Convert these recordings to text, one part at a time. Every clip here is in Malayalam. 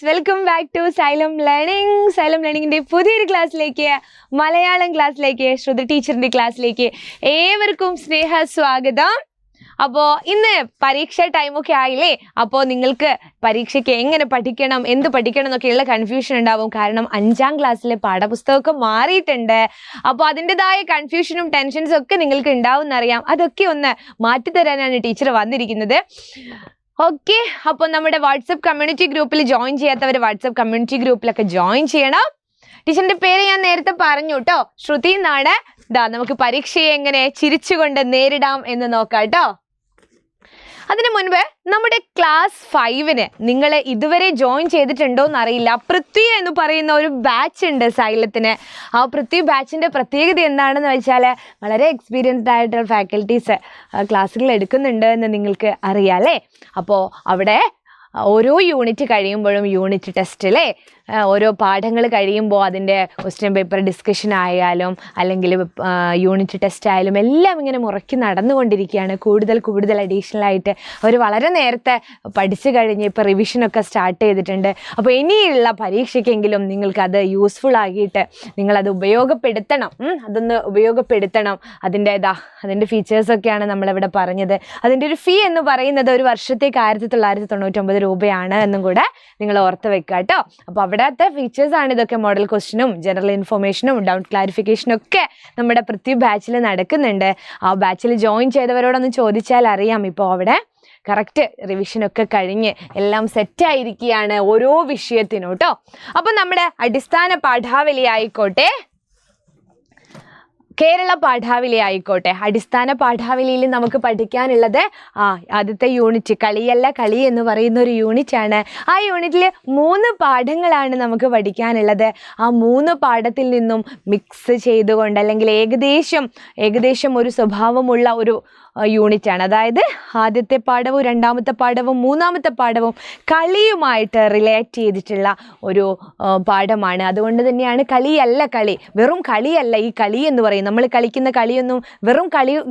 Welcome back to Xylem learning. Xylem ലേണിംഗിൻ്റെ പുതിയൊരു ക്ലാസ്സിലേക്ക്, മലയാളം ക്ലാസ്സിലേക്ക്, ശ്രുതി ടീച്ചറിൻ്റെ ക്ലാസ്സിലേക്ക് ഏവർക്കും സ്നേഹ സ്വാഗതം. അപ്പോൾ ഇന്ന് പരീക്ഷ ടൈമൊക്കെ ആയില്ലേ? അപ്പോൾ നിങ്ങൾക്ക് പരീക്ഷയ്ക്ക് എങ്ങനെ പഠിക്കണം, എന്ത് പഠിക്കണം എന്നൊക്കെയുള്ള കൺഫ്യൂഷൻ ഉണ്ടാവും. കാരണം 5ാം ക്ലാസ്സിലെ പാഠപുസ്തകമൊക്കെ മാറിയിട്ടുണ്ട്. അപ്പോൾ അതിൻ്റെതായ കൺഫ്യൂഷനും ടെൻഷൻസും ഒക്കെ നിങ്ങൾക്ക് ഉണ്ടാവും എന്നറിയാം. അതൊക്കെ ഒന്ന് മാറ്റിത്തരാനാണ് ടീച്ചർ വന്നിരിക്കുന്നത്. ഓക്കെ, അപ്പോൾ നമ്മുടെ വാട്സപ്പ് കമ്മ്യൂണിറ്റി ഗ്രൂപ്പിൽ ജോയിൻ ചെയ്യാത്തവർ വാട്സപ്പ് കമ്മ്യൂണിറ്റി ഗ്രൂപ്പിലൊക്കെ ജോയിൻ ചെയ്യണം. ടീച്ചറിന്റെ പേര് ഞാൻ നേരത്തെ പറഞ്ഞു കേട്ടോ, ശ്രുതി എന്നാണ്. നമുക്ക് പരീക്ഷയെ എങ്ങനെ ചിരിച്ചുകൊണ്ട് നേരിടാം എന്ന് നോക്കാം കേട്ടോ. അതിനു മുൻപ് നമ്മുടെ ക്ലാസ് 5-ന് നിങ്ങൾ ഇതുവരെ ജോയിൻ ചെയ്തിട്ടുണ്ടോ എന്നറിയില്ല. പൃഥ്വി എന്ന് പറയുന്ന ഒരു ബാച്ച് ഉണ്ട് സൈലത്തിന്. ആ പൃഥ്വി ബാച്ചിൻ്റെ പ്രത്യേകത എന്താണെന്ന് വെച്ചാൽ വളരെ എക്സ്പീരിയൻസ്ഡ് ആയിട്ടുള്ള ഫാക്കൽറ്റീസ് ക്ലാസ്സുകൾ എടുക്കുന്നുണ്ട് എന്ന് നിങ്ങൾക്ക് അറിയാം അല്ലേ? അപ്പോൾ അവിടെ ഓരോ യൂണിറ്റ് കഴിയുമ്പോഴും യൂണിറ്റ് ടെസ്റ്റ് അല്ലേ, ഓരോ പാഠങ്ങൾ കഴിയുമ്പോൾ അതിൻ്റെ ക്വസ്റ്റ്യൻ പേപ്പർ ഡിസ്കഷൻ ആയാലും അല്ലെങ്കിൽ യൂണിറ്റ് ടെസ്റ്റ് ആയാലും എല്ലാം ഇങ്ങനെ മുറക്കി നടന്നുകൊണ്ടിരിക്കുകയാണ്. കൂടുതൽ അഡീഷണൽ ആയിട്ട് അവർ വളരെ നേരത്തെ പഠിച്ചു കഴിഞ്ഞ് ഇപ്പോൾ റിവിഷനൊക്കെ സ്റ്റാർട്ട് ചെയ്തിട്ടുണ്ട്. അപ്പോൾ ഇനിയുള്ള പരീക്ഷയ്ക്കെങ്കിലും നിങ്ങൾക്കത് യൂസ്ഫുൾ ആക്കിയിട്ട് നിങ്ങളത് ഉപയോഗപ്പെടുത്തണം. അതൊന്ന് ഉപയോഗപ്പെടുത്തണം. അതിൻ്റെ ഫീച്ചേഴ്സൊക്കെയാണ് നമ്മളിവിടെ പറഞ്ഞത്. അതിൻ്റെ ഒരു ഫീ എന്ന് പറയുന്നത് ഒരു വർഷത്തേക്ക് 1999 രൂപയാണ് എന്നും കൂടെ നിങ്ങൾ ഓർത്ത് വെക്കുക കേട്ടോ. അപ്പോൾ അവിടുത്തെ ഫീച്ചേഴ്സാണ് ഇതൊക്കെ. മോഡൽ ക്വസ്റ്റ്യനും ജനറൽ ഇൻഫോർമേഷനും ഡൗട്ട് ക്ലാരിഫിക്കേഷനും ഒക്കെ നമ്മുടെ പൃഥ്വി ബാച്ചിൽ നടക്കുന്നുണ്ട്. ആ ബാച്ചിൽ ജോയിൻ ചെയ്തവരോടൊന്ന് ചോദിച്ചാൽ അറിയാം. ഇപ്പോൾ അവിടെ കറക്റ്റ് റിവിഷനൊക്കെ കഴിഞ്ഞ് എല്ലാം സെറ്റായിരിക്കുകയാണ് ഓരോ വിഷയത്തിനും കേട്ടോ. അപ്പം നമ്മുടെ അടിസ്ഥാന പാഠാവലി ആയിക്കോട്ടെ, കേരള പാഠാവലി ആയിക്കോട്ടെ, അടിസ്ഥാന പാഠാവലിയിൽ നമുക്ക് പഠിക്കാനുള്ളത് ആദ്യത്തെ യൂണിറ്റ് കളിയല്ല കളി എന്ന് പറയുന്ന ഒരു യൂണിറ്റാണ്. ആ യൂണിറ്റിൽ 3 പാഠങ്ങളാണ് നമുക്ക് പഠിക്കാനുള്ളത്. ആ 3 പാഠത്തിൽ നിന്നും മിക്സ് ചെയ്തുകൊണ്ട് അല്ലെങ്കിൽ ഏകദേശം ഒരു സ്വഭാവമുള്ള ഒരു യൂണിറ്റാണ്. അതായത് ആദ്യത്തെ പാഠവും 2ാമത്തെ പാഠവും 3ാമത്തെ പാഠവും കളിയുമായിട്ട് റിലേറ്റ് ചെയ്തിട്ടുള്ള ഒരു പാഠമാണ്. അതുകൊണ്ട് തന്നെയാണ് കളിയല്ല കളി, വെറും കളിയല്ല ഈ കളി എന്ന് പറയും. നമ്മൾ കളിക്കുന്ന കളിയൊന്നും വെറും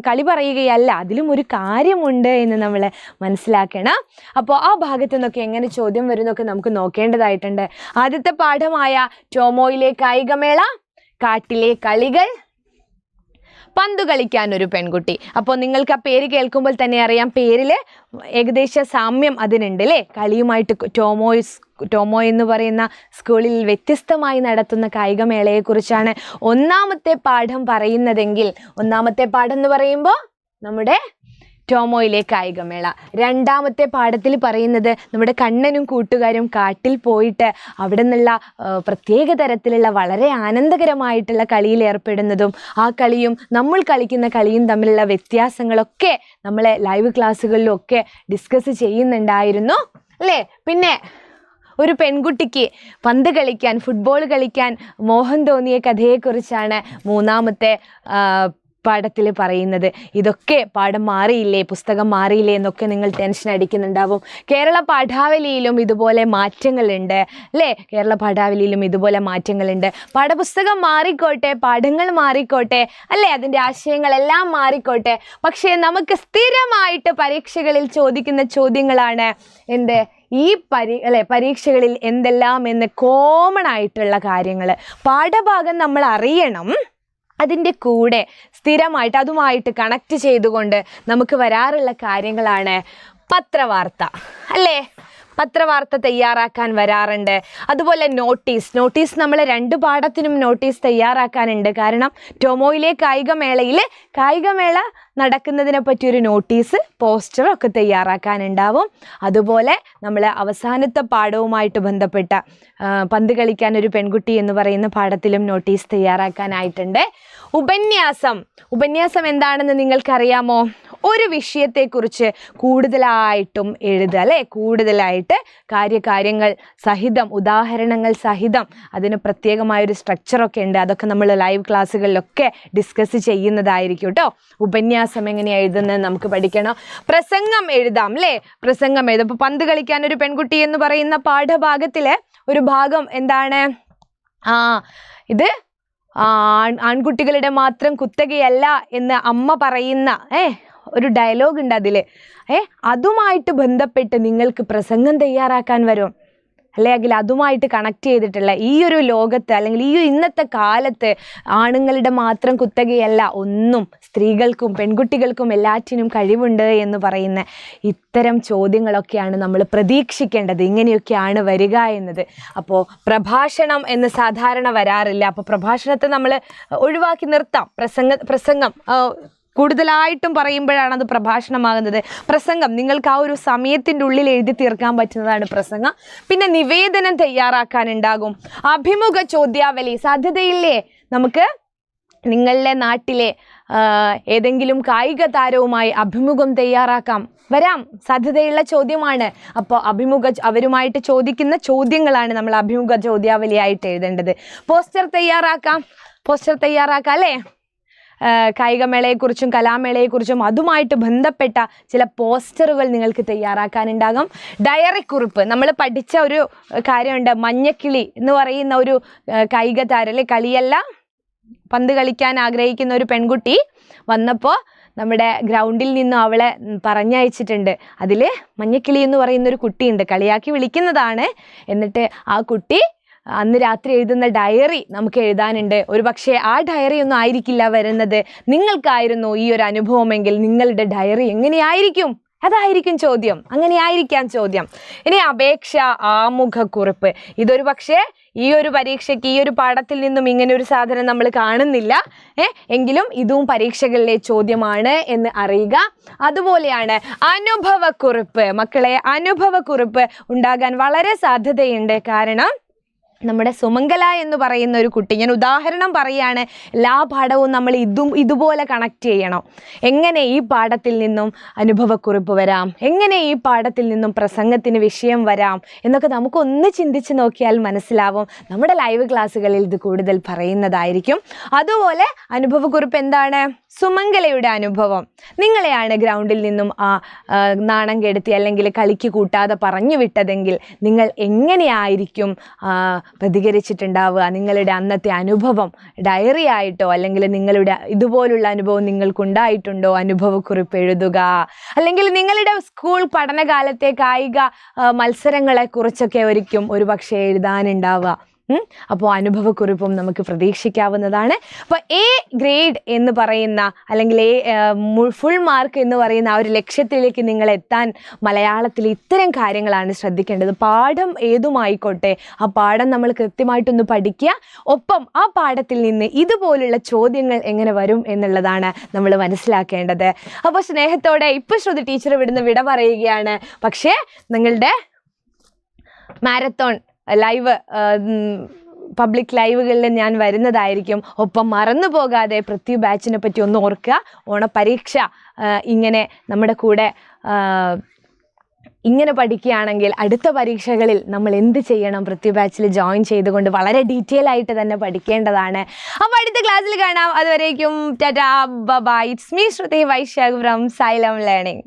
കളി പറയുകയല്ല, അതിലും ഒരു കാര്യമുണ്ട് എന്ന് നമ്മൾ മനസ്സിലാക്കണം. അപ്പോൾ ആ ഭാഗത്തു നിന്നൊക്കെ എങ്ങനെ ചോദ്യം വരുന്നൊക്കെ നമുക്ക് നോക്കേണ്ടതായിട്ടുണ്ട്. ആദ്യത്തെ പാഠമായ ടോമോയിലെ കായികമേള, കാട്ടിലെ കളികൾ, പന്തു കളിക്കാൻ ഒരു പെൺകുട്ടി. അപ്പോൾ നിങ്ങൾക്ക് ആ പേര് കേൾക്കുമ്പോൾ തന്നെ അറിയാം, പേരിൽ ഏകദേശ സാമ്യം അതിനുണ്ട് അല്ലേ? കളിയുമായിട്ട് ടോമോ എന്ന് പറയുന്ന സ്കൂളിൽ വ്യത്യസ്തമായി നടത്തുന്ന കായികമേളയെക്കുറിച്ചാണ് 1ാമത്തെ പാഠം പറയുന്നതെങ്കിൽ, 1ാമത്തെ പാഠം എന്ന് പറയുമ്പോൾ നമ്മുടെ ടോമോയിലെ കായികമേള. 2ാമത്തെ പാഠത്തിൽ പറയുന്നത് നമ്മുടെ കണ്ണനും കൂട്ടുകാരും കാട്ടിൽ പോയിട്ട് അവിടെ നിന്നുള്ള പ്രത്യേക തരത്തിലുള്ള വളരെ ആനന്ദകരമായിട്ടുള്ള കളിയിൽ ഏർപ്പെടുന്നതും ആ കളിയും നമ്മൾ കളിക്കുന്ന കളിയും തമ്മിലുള്ള വ്യത്യാസങ്ങളൊക്കെ നമ്മളെ ലൈവ് ക്ലാസ്സുകളിലൊക്കെ ഡിസ്കസ് ചെയ്യുന്നുണ്ടായിരുന്നു അല്ലേ? പിന്നെ ഒരു പെൺകുട്ടിക്ക് പന്ത് കളിക്കാൻ, ഫുട്ബോൾ കളിക്കാൻ മോഹം തോന്നിയ കഥയെക്കുറിച്ചാണ് 3ാമത്തെ പാഠത്തിൽ പറയുന്നത്. ഇതൊക്കെ പാഠം മാറിയില്ലേ, പുസ്തകം മാറിയില്ലേ എന്നൊക്കെ നിങ്ങൾ ടെൻഷൻ അടിക്കുന്നുണ്ടാവും. കേരള പാഠാവലിയിലും ഇതുപോലെ മാറ്റങ്ങളുണ്ട് അല്ലേ? കേരള പാഠാവലിയിലും ഇതുപോലെ മാറ്റങ്ങളുണ്ട്. പാഠപുസ്തകം മാറിക്കോട്ടെ, പാഠങ്ങൾ മാറിക്കോട്ടെ അല്ലേ, അതിൻ്റെ ആശയങ്ങളെല്ലാം മാറിക്കോട്ടെ, പക്ഷേ നമുക്ക് സ്ഥിരമായിട്ട് പരീക്ഷകളിൽ ചോദിക്കുന്ന ചോദ്യങ്ങളാണ് ഈ പരീക്ഷകളിൽ എന്തെല്ലാം എന്ന് കോമൺ ആയിട്ടുള്ള കാര്യങ്ങൾ. പാഠഭാഗം നമ്മൾ അറിയണം, അതിൻ്റെ കൂടെ സ്ഥിരമായിട്ട് അതുമായിട്ട് കണക്ട് ചെയ്തുകൊണ്ട് നമുക്ക് വരാറുള്ള കാര്യങ്ങളാണ് പത്രവാർത്ത അല്ലേ? പത്രവാർത്ത തയ്യാറാക്കാൻ വരാറുണ്ട്. അതുപോലെ നോട്ടീസ് നമ്മൾ 2 പാഠത്തിനും നോട്ടീസ് തയ്യാറാക്കാനുണ്ട്. കാരണം ടോമോയിലെ കായികമേള നടക്കുന്നതിനെ പറ്റിയൊരു നോട്ടീസ്, പോസ്റ്ററൊക്കെ തയ്യാറാക്കാനുണ്ടാവും. അതുപോലെ നമ്മൾ അവസാനത്തെ പാഠവുമായിട്ട് ബന്ധപ്പെട്ട പന്ത് കളിക്കാൻ ഒരു പെൺകുട്ടി എന്ന് പറയുന്ന പാഠത്തിലും നോട്ടീസ് തയ്യാറാക്കാനായിട്ടുണ്ട്. ഉപന്യാസം എന്താണെന്ന് നിങ്ങൾക്കറിയാമോ? ഒരു വിഷയത്തെക്കുറിച്ച് കൂടുതലായിട്ടും എഴുതുക അല്ലേ? കൂടുതലായിട്ട് കാര്യങ്ങൾ സഹിതം, ഉദാഹരണങ്ങൾ സഹിതം, അതിന് പ്രത്യേകമായൊരു സ്ട്രക്ചറൊക്കെ ഉണ്ട്. അതൊക്കെ നമ്മൾ ലൈവ് ക്ലാസ്സുകളിലൊക്കെ ഡിസ്കസ് ചെയ്യുന്നതായിരിക്കും കേട്ടോ. ഉപന്യാസം എങ്ങനെയാണ് എഴുതുന്നത് നമുക്ക് പഠിക്കണം. പ്രസംഗം എഴുതാം അല്ലേ? പ്രസംഗം എഴുതാം. ഇപ്പോൾ പന്ത് കളിക്കാൻ ഒരു പെൺകുട്ടി എന്ന് പറയുന്ന പാഠഭാഗത്തിലെ ഒരു ഭാഗം എന്താണ്? ഇത് ആൺകുട്ടികളുടെ മാത്രം കുത്തകയല്ല എന്ന് അമ്മ പറയുന്ന ഒരു ഡയലോഗ് ഉണ്ട് അതിൽ. അതുമായിട്ട് ബന്ധപ്പെട്ട് നിങ്ങൾക്ക് പ്രസംഗം തയ്യാറാക്കാൻ വരും അല്ലെങ്കിൽ അതുമായിട്ട് കണക്ട് ചെയ്തിട്ടുള്ള ഈ ഒരു ലോകത്ത് അല്ലെങ്കിൽ ഈ ഇന്നത്തെ കാലത്ത് ആണുങ്ങളുടെ മാത്രം കുത്തകയല്ല ഒന്നും, സ്ത്രീകൾക്കും പെൺകുട്ടികൾക്കും എല്ലാറ്റിനും കഴിവുണ്ട് എന്ന് പറയുന്ന ഇത്തരം ചോദ്യങ്ങളൊക്കെയാണ് നമ്മൾ പ്രതീക്ഷിക്കേണ്ടത്. ഇങ്ങനെയൊക്കെയാണ് വരിക എന്നത്. അപ്പോൾ പ്രഭാഷണം എന്ന് സാധാരണ വരാറില്ല. അപ്പോൾ പ്രഭാഷണത്തെ നമ്മൾ ഒഴിവാക്കി നിർത്താം. പ്രസംഗം കൂടുതലായിട്ടും പറയുമ്പോഴാണ് അത് പ്രഭാഷണമാകുന്നത്. പ്രസംഗം നിങ്ങൾക്ക് ആ ഒരു സമയത്തിൻ്റെ ഉള്ളിൽ എഴുതി തീർക്കാൻ പറ്റുന്നതാണ് പ്രസംഗം. പിന്നെ നിവേദനം തയ്യാറാക്കാനുണ്ടാകും. അഭിമുഖ ചോദ്യാവലി സാധ്യതയില്ലേ? നമുക്ക് നിങ്ങളുടെ നാട്ടിലെ ഏതെങ്കിലും കായിക താരവുമായി അഭിമുഖം തയ്യാറാക്കാം, വരാം, സാധ്യതയുള്ള ചോദ്യമാണ്. അപ്പോൾ അവരുമായിട്ട് ചോദിക്കുന്ന ചോദ്യങ്ങളാണ് നമ്മൾ അഭിമുഖ ചോദ്യാവലിയായിട്ട് എഴുതേണ്ടത്. പോസ്റ്റർ തയ്യാറാക്കാം അല്ലേ? കായികമേളയെക്കുറിച്ചും കലാമേളയെക്കുറിച്ചും അതുമായിട്ട് ബന്ധപ്പെട്ട ചില പോസ്റ്ററുകൾ നിങ്ങൾക്ക് തയ്യാറാക്കാനുണ്ടാകും. ഡയറി കുറിപ്പ്, നമ്മൾ പഠിച്ച ഒരു കാര്യമുണ്ട്, മഞ്ഞക്കിളി എന്ന് പറയുന്ന ഒരു കായിക താരം അല്ലെ, കളിയല്ല പന്ത് കളിക്കാൻ ആഗ്രഹിക്കുന്ന ഒരു പെൺകുട്ടി വന്നപ്പോൾ നമ്മുടെ ഗ്രൗണ്ടിൽ നിന്നും അവളെ പറഞ്ഞയച്ചിട്ടുണ്ട്. അതിൽ മഞ്ഞക്കിളി എന്ന് പറയുന്ന ഒരു കുട്ടിയുണ്ട്, കളിയാക്കി വിളിക്കുന്നതാണ്. എന്നിട്ട് ആ കുട്ടി അന്ന് രാത്രി എഴുതുന്ന ഡയറി നമുക്ക് എഴുതാനുണ്ട്. ഒരു പക്ഷേ ആ ഡയറി ഒന്നും ആയിരിക്കില്ല വരുന്നത്. നിങ്ങൾക്കായിരുന്നു ഈ ഒരു അനുഭവമെങ്കിൽ നിങ്ങളുടെ ഡയറി എങ്ങനെയായിരിക്കും? അതായിരിക്കും ചോദ്യം. അങ്ങനെയായിരിക്കാം ചോദ്യം. ഇനി അപേക്ഷ ആമുഖക്കുറിപ്പ്. ഇതൊരു പക്ഷേ ഈ ഒരു പരീക്ഷയ്ക്ക് ഈ ഒരു പാഠത്തിൽ നിന്നും ഇങ്ങനെ ഒരു സാധനം നമ്മൾ കാണുന്നില്ല. എങ്കിലും ഇതും പരീക്ഷകളിലെ ചോദ്യമാണ് എന്ന് അറിയുക. അതുപോലെയാണ് അനുഭവക്കുറിപ്പ്. മക്കളെ, അനുഭവക്കുറിപ്പ് ഉണ്ടാകാൻ വളരെ സാധ്യതയുണ്ട്. കാരണം നമ്മുടെ സുമംഗല എന്ന് പറയുന്ന ഒരു കുട്ടി, ഞാൻ ഉദാഹരണം പറയുകയാണ്, എല്ലാ പാഠവും നമ്മൾ ഇതുപോലെ കണക്ട് ചെയ്യണം. എങ്ങനെ ഈ പാഠത്തിൽ നിന്നും അനുഭവക്കുറിപ്പ് വരാം, എങ്ങനെ ഈ പാഠത്തിൽ നിന്നും പ്രസംഗത്തിന് വിഷയം വരാം എന്നൊക്കെ നമുക്കൊന്ന് ചിന്തിച്ച് നോക്കിയാൽ മനസ്സിലാവും. നമ്മുടെ ലൈവ് ക്ലാസ്സുകളിൽ ഇത് കൂടുതൽ പറയുന്നതായിരിക്കും. അതുപോലെ അനുഭവക്കുറിപ്പ് എന്താണ്? സുമംഗലയുടെ അനുഭവം. നിങ്ങളെയാണ് ഗ്രൗണ്ടിൽ നിന്നും നാണം കെടുത്തി അല്ലെങ്കിൽ കളിക്ക് കൂട്ടാതെ പറഞ്ഞു വിട്ടതെങ്കിൽ നിങ്ങൾ എങ്ങനെയായിരിക്കും പ്രതികരിച്ചിട്ടുണ്ടാവുക? നിങ്ങളുടെ അന്നത്തെ അനുഭവം ഡയറി ആയിട്ടോ അല്ലെങ്കിൽ നിങ്ങളുടെ ഇതുപോലുള്ള അനുഭവം നിങ്ങൾക്കുണ്ടായിട്ടുണ്ടോ? അനുഭവക്കുറിപ്പ് എഴുതുക. അല്ലെങ്കിൽ നിങ്ങളുടെ സ്കൂൾ പഠനകാലത്തെ കായിക മത്സരങ്ങളെക്കുറിച്ചൊക്കെ ഒരു പക്ഷേ എഴുതാനുണ്ടാവുക. അപ്പോൾ അനുഭവക്കുറിപ്പും നമുക്ക് പ്രതീക്ഷിക്കാവുന്നതാണ്. അപ്പോൾ എ ഗ്രേഡ് എന്ന് പറയുന്ന അല്ലെങ്കിൽ ഫുൾ മാർക്ക് എന്ന് പറയുന്ന ആ ഒരു ലക്ഷ്യത്തിലേക്ക് നിങ്ങൾ എത്താൻ മലയാളത്തിൽ ഇത്തരം കാര്യങ്ങളാണ് ശ്രദ്ധിക്കേണ്ടത്. പാഠം ഏതുമായിക്കോട്ടെ ആ പാഠം നമ്മൾ കൃത്യമായിട്ടൊന്ന് പഠിക്കുക. ഒപ്പം ആ പാഠത്തിൽ നിന്ന് ഇതുപോലുള്ള ചോദ്യങ്ങൾ എങ്ങനെ വരും എന്നുള്ളതാണ് നമ്മൾ മനസ്സിലാക്കേണ്ടത്. അപ്പോൾ സ്നേഹത്തോടെ ഇപ്പോൾ ശ്രുതി ടീച്ചർ ഇവിടുന്ന് വിട പറയുകയാണ്. പക്ഷേ നിങ്ങളുടെ മാരത്തോൺ ലൈവ് പബ്ലിക് ലൈവുകളിൽ ഞാൻ വരുന്നതായിരിക്കും. ഒപ്പം മറന്നു പോകാതെ പൃഥ്വി ബാച്ചിനെ പറ്റി ഒന്ന് ഓർക്കുക. ഓണപരീക്ഷ ഇങ്ങനെ നമ്മുടെ കൂടെ ഇങ്ങനെ പഠിക്കുകയാണെങ്കിൽ അടുത്ത പരീക്ഷകളിൽ നമ്മൾ എന്ത് ചെയ്യണം? പൃഥ്വി ബാച്ചിൽ ജോയിൻ ചെയ്തുകൊണ്ട് വളരെ ഡീറ്റെയിൽ ആയിട്ട് തന്നെ പഠിക്കേണ്ടതാണ്. അപ്പോൾ അടുത്ത ക്ലാസ്സിൽ കാണാം. അതുവരേക്കും tata bye. It's me Shruti Vaishakh from Xylem learning.